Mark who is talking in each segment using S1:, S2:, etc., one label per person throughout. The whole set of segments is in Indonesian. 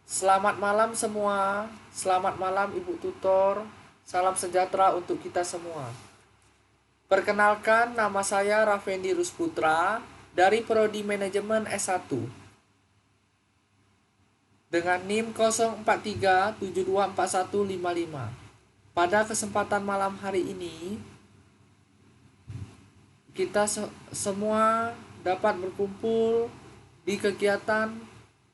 S1: Selamat malam semua. Selamat malam Ibu Tutor. Salam sejahtera untuk kita semua. Perkenalkan, nama saya Rafendi Rusputra dari Prodi Manajemen S1 dengan NIM 0437241155. Pada kesempatan malam hari ini, kita semua dapat berkumpul di kegiatan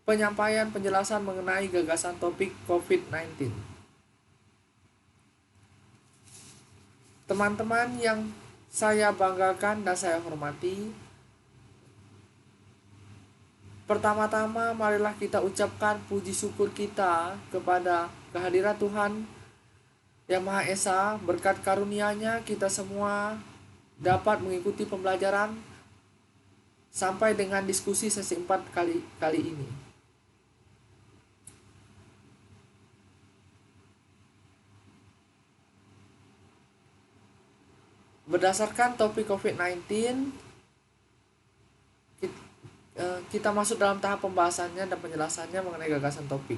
S1: penyampaian penjelasan mengenai gagasan topik COVID-19. Teman-teman yang saya banggakan dan saya hormati, pertama-tama marilah kita ucapkan puji syukur kita kepada kehadiran Tuhan Yang Maha Esa. Berkat karunia-Nya kita semua dapat mengikuti pembelajaran sampai dengan diskusi sesi 4 kali ini. Berdasarkan topik COVID-19, kita masuk dalam tahap pembahasannya dan penjelasannya mengenai gagasan topik.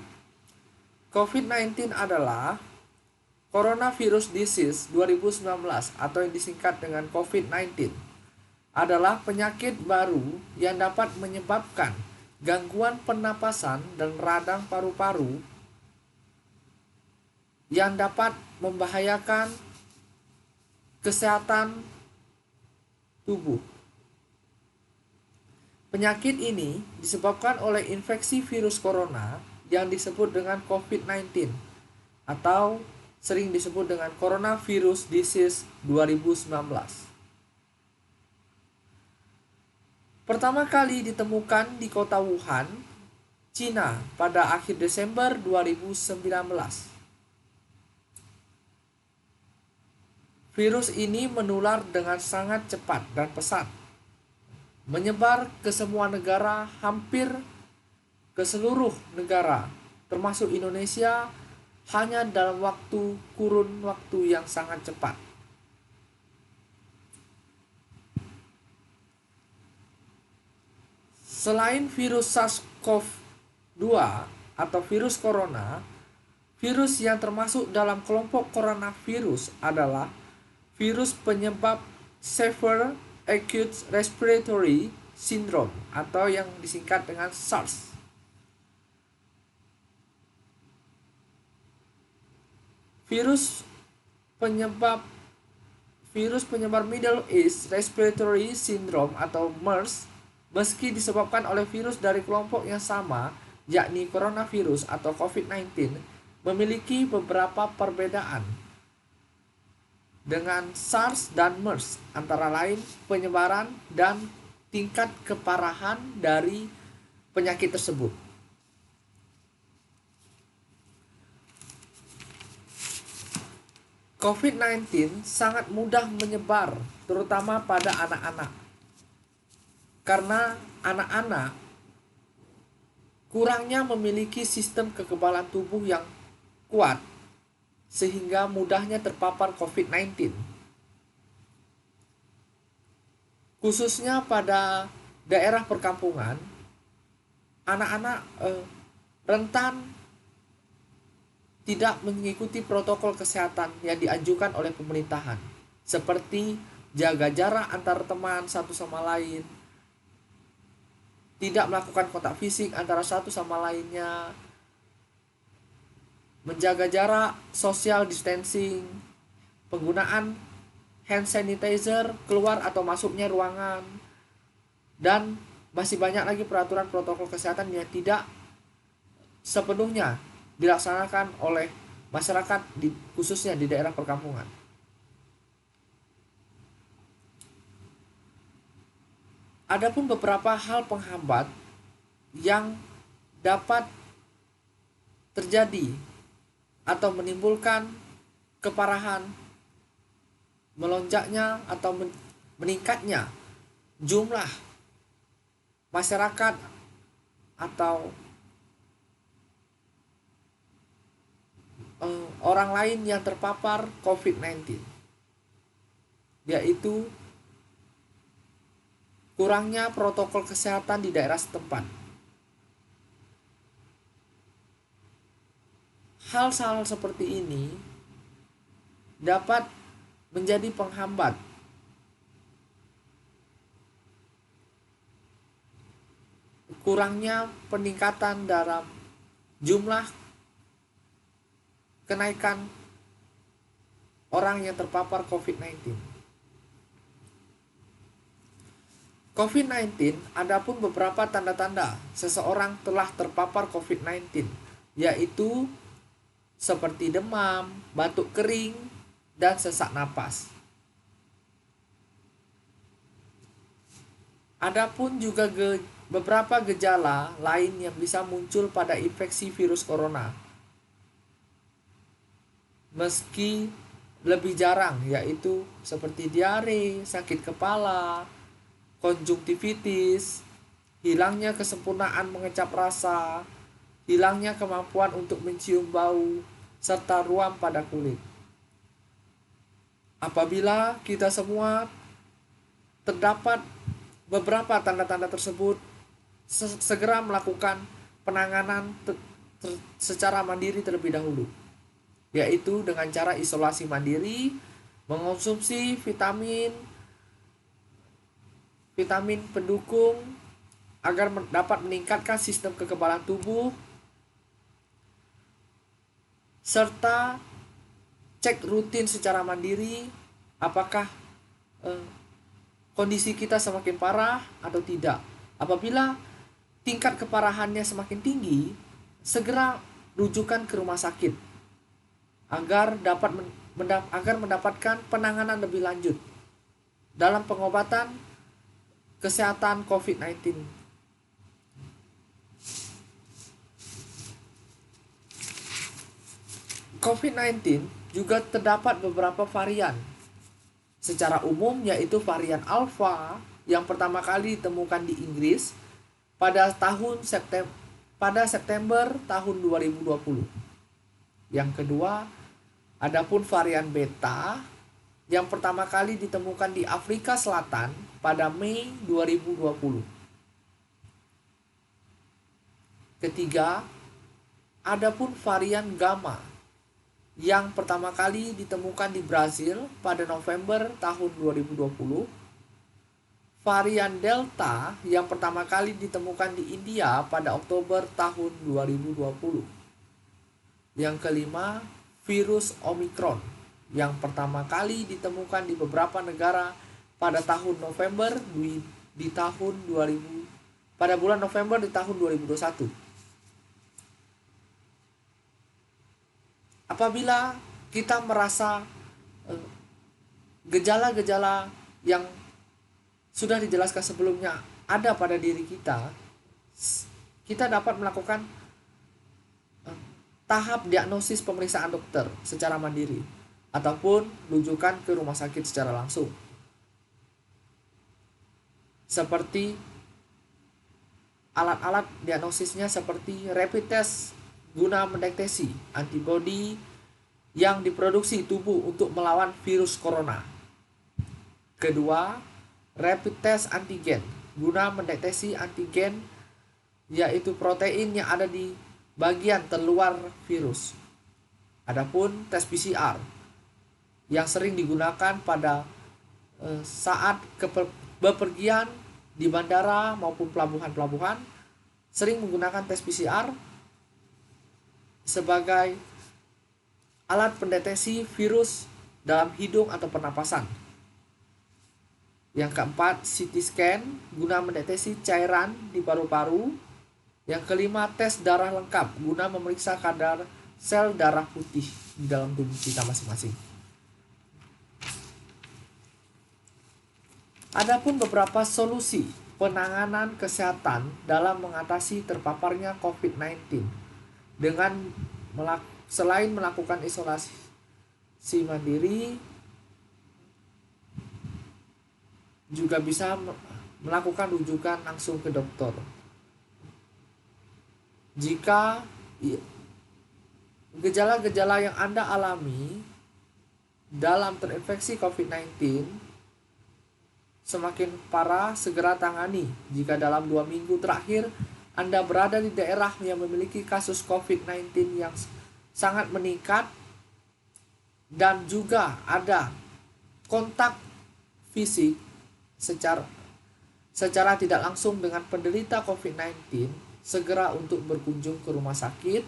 S1: COVID-19 adalah Coronavirus Disease 2019 atau yang disingkat dengan COVID-19 adalah penyakit baru yang dapat menyebabkan gangguan pernapasan dan radang paru-paru yang dapat membahayakan kesehatan tubuh. Penyakit ini disebabkan oleh infeksi virus corona yang disebut dengan COVID-19 atau sering disebut dengan Coronavirus Disease 2019. Pertama kali ditemukan di kota Wuhan, Cina pada akhir Desember 2019. Virus ini menular dengan sangat cepat dan pesat, menyebar ke semua negara, hampir ke seluruh negara, termasuk Indonesia, hanya dalam kurun waktu yang sangat cepat. Selain virus SARS-CoV-2 atau virus corona, virus yang termasuk dalam kelompok coronavirus adalah virus penyebab Severe Acute Respiratory Syndrome atau yang disingkat dengan SARS. Virus penyebab Middle East Respiratory Syndrome atau MERS, meski disebabkan oleh virus dari kelompok yang sama, yakni coronavirus atau COVID-19, memiliki beberapa perbedaan dengan SARS dan MERS, antara lain penyebaran dan tingkat keparahan dari penyakit tersebut. COVID-19 sangat mudah menyebar, terutama pada anak-anak. Karena anak-anak kurangnya memiliki sistem kekebalan tubuh yang kuat, sehingga mudahnya terpapar COVID-19. Khususnya pada daerah perkampungan, anak-anak rentan tidak mengikuti protokol kesehatan yang dianjurkan oleh pemerintahan, seperti jaga jarak antar teman satu sama lain, tidak melakukan kontak fisik antara satu sama lainnya, menjaga jarak, social distancing, penggunaan hand sanitizer keluar atau masuknya ruangan, dan masih banyak lagi peraturan protokol kesehatan yang tidak sepenuhnya dilaksanakan oleh masyarakat khususnya di daerah perkampungan. Adapun beberapa hal penghambat yang dapat terjadi atau menimbulkan keparahan, melonjaknya atau meningkatnya jumlah masyarakat atau orang lain yang terpapar COVID-19, yaitu kurangnya protokol kesehatan di daerah setempat. Hal-hal seperti ini dapat menjadi penghambat kurangnya peningkatan dalam jumlah kenaikan orang yang terpapar COVID-19. COVID-19, adapun beberapa tanda-tanda seseorang telah terpapar COVID-19, yaitu seperti demam, batuk kering, dan sesak napas. Adapun juga beberapa gejala lain yang bisa muncul pada infeksi virus corona, meski lebih jarang, yaitu seperti diare, sakit kepala, konjungtivitis, hilangnya kesempurnaan mengecap rasa, hilangnya kemampuan untuk mencium bau, serta ruam pada kulit. Apabila kita semua terdapat beberapa tanda-tanda tersebut, segera melakukan penanganan secara mandiri terlebih dahulu, yaitu dengan cara isolasi mandiri, mengonsumsi vitamin pendukung agar dapat meningkatkan sistem kekebalan tubuh, serta cek rutin secara mandiri apakah kondisi kita semakin parah atau tidak. Apabila tingkat keparahannya semakin tinggi, segera rujukan ke rumah sakit agar mendapatkan penanganan lebih lanjut dalam pengobatan kesehatan COVID-19. COVID-19 juga terdapat beberapa varian. Secara umum yaitu varian Alpha yang pertama kali ditemukan di Inggris pada September tahun 2020. Yang kedua, adapun varian Beta yang pertama kali ditemukan di Afrika Selatan pada Mei 2020. Ketiga, adapun varian Gamma yang pertama kali ditemukan di Brazil pada November tahun 2020. Varian Delta yang pertama kali ditemukan di India pada Oktober tahun 2020. Yang kelima, virus Omicron yang pertama kali ditemukan di beberapa negara pada tahun November pada bulan November di tahun 2021. Apabila kita merasa gejala-gejala yang sudah dijelaskan sebelumnya ada pada diri kita, kita dapat melakukan tahap diagnosis pemeriksaan dokter secara mandiri ataupun rujukan ke rumah sakit secara langsung. Seperti alat-alat diagnosisnya seperti rapid test guna mendeteksi antibodi yang diproduksi tubuh untuk melawan virus corona. Kedua, rapid test antigen guna mendeteksi antigen, yaitu protein yang ada di bagian terluar virus. Adapun tes PCR yang sering digunakan pada saat bepergian di bandara maupun pelabuhan-pelabuhan, sering menggunakan tes PCR sebagai alat pendeteksi virus dalam hidung atau pernapasan. Yang keempat, CT scan guna mendeteksi cairan di paru-paru. Yang kelima, tes darah lengkap guna memeriksa kadar sel darah putih di dalam tubuh kita masing-masing. Adapun beberapa solusi penanganan kesehatan dalam mengatasi terpaparnya COVID-19 dengan selain melakukan isolasi mandiri, juga bisa melakukan rujukan langsung ke dokter. Jika gejala-gejala yang Anda alami dalam terinfeksi COVID-19 semakin parah, segera tangani. Jika dalam 2 minggu terakhir Anda berada di daerah yang memiliki kasus COVID-19 yang sangat meningkat dan juga ada kontak fisik secara tidak langsung dengan penderita COVID-19, segera untuk berkunjung ke rumah sakit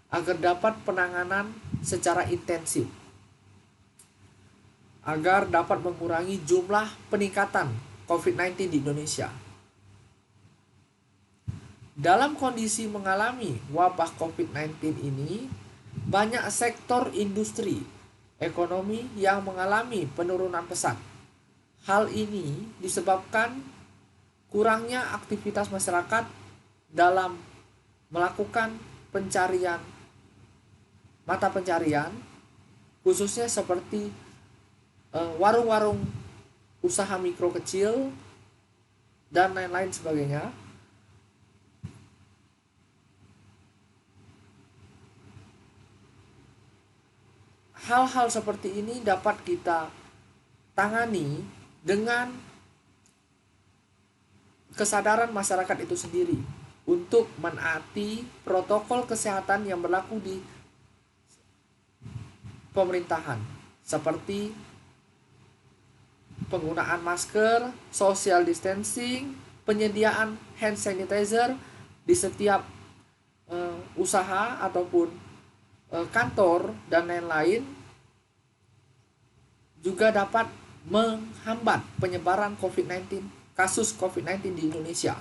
S1: agar dapat penanganan secara intensif, agar dapat mengurangi jumlah peningkatan COVID-19 di Indonesia. Dalam kondisi mengalami wabah COVID-19 ini, banyak sektor industri ekonomi yang mengalami penurunan pesat. Hal ini disebabkan kurangnya aktivitas masyarakat dalam melakukan mata pencarian, khususnya seperti warung-warung usaha mikro kecil dan lain-lain sebagainya. Hal-hal seperti ini dapat kita tangani dengan kesadaran masyarakat itu sendiri untuk menaati protokol kesehatan yang berlaku di pemerintahan, seperti penggunaan masker, social distancing, penyediaan hand sanitizer di setiap usaha ataupun kantor dan lain-lain, juga dapat menghambat penyebaran kasus COVID-19 di Indonesia.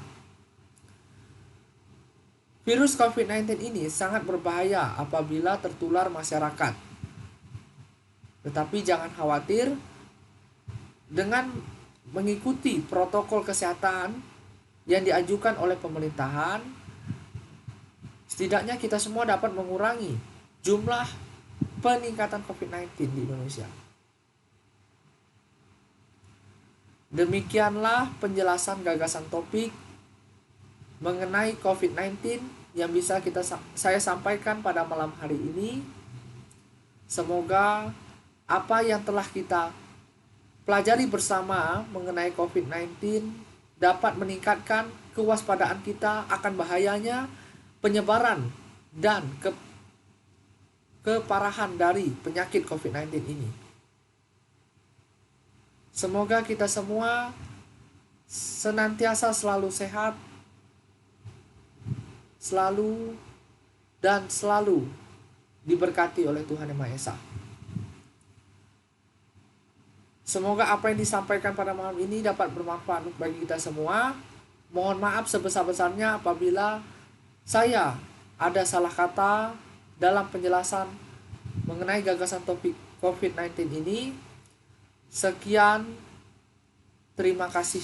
S1: Virus COVID-19 ini sangat berbahaya apabila tertular masyarakat. Tetapi jangan khawatir, dengan mengikuti protokol kesehatan yang diajukan oleh pemerintahan, setidaknya kita semua dapat mengurangi jumlah peningkatan COVID-19 di Indonesia. Demikianlah penjelasan gagasan topik mengenai COVID-19 yang bisa saya sampaikan pada malam hari ini. Semoga apa yang telah kita pelajari bersama mengenai COVID-19 dapat meningkatkan kewaspadaan kita akan bahayanya penyebaran dan keparahan dari penyakit COVID-19 ini. Semoga kita semua senantiasa selalu sehat, selalu diberkati oleh Tuhan Yang Maha Esa. Semoga apa yang disampaikan pada malam ini dapat bermanfaat bagi kita semua. Mohon maaf sebesar-besarnya apabila saya ada salah kata dalam penjelasan mengenai gagasan topik COVID-19 ini. Sekian, terima kasih.